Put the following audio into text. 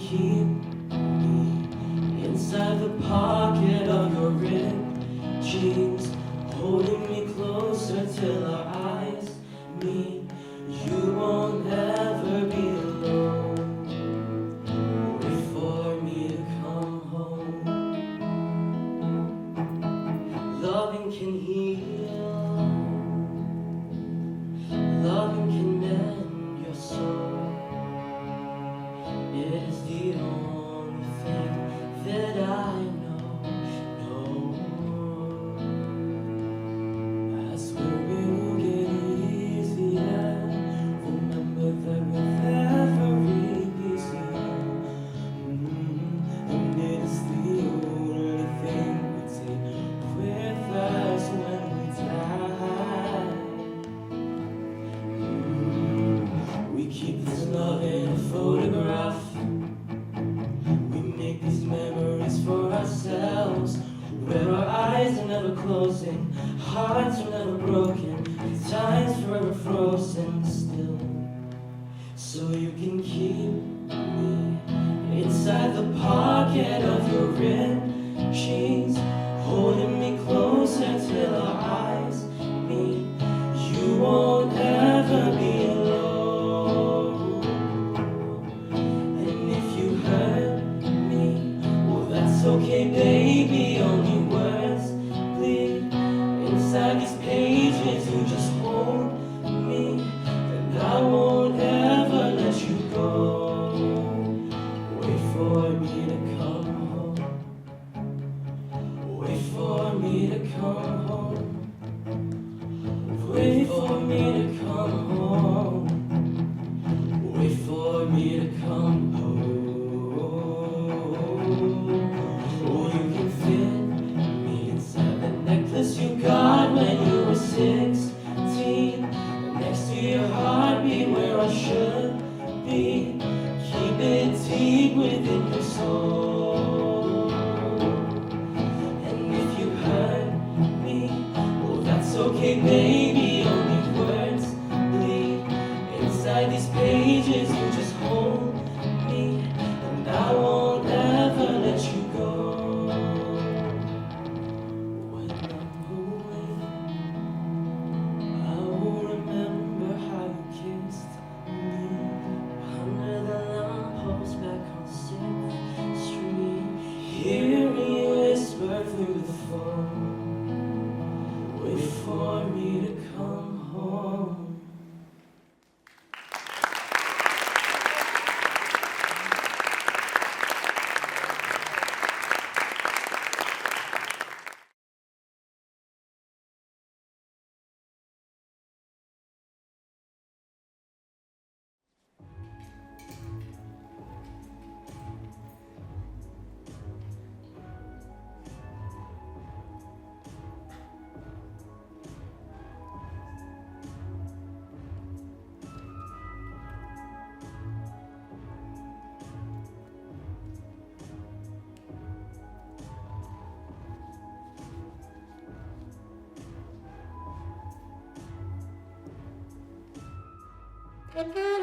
keep me inside the pocket of your ripped jeans, holding me closer till our eyes meet. You won't ever be alone. Wait for me to come home. Loving can heal, loving can mend your soul. It is the only thing that I know. I swear it will get easier. Remember that with every piece of you, and it is the only thing we take with us when we die. We keep this love in a photograph. We make these memories for ourselves, where our eyes are never closing, hearts are never broken, time's forever frozen still. So you can keep me inside the pocket of your ripped jeans, holding me closer till our eyes meet. You won't ever be alone. And if you hurt me, well that's okay baby, only words bleed inside these pages. You just hold me, and I won't ever let you go. Wait for me to come home. Wait for me to come home. Wait for me to come home. Wait for me to come home. Oh, you can fit me inside the necklace you got when you were 16, next to your heartbeat where I should be. Keep it deep within your soul. And if you hurt me, well that's okay baby, only words bleed inside these pages. You just hold me, and I won't ever let you go. When I'm away, I will remember how you kissed me under the lamppost back on 6th Street. Hear me whisper through the phone. Wait for me to come home. Thank you.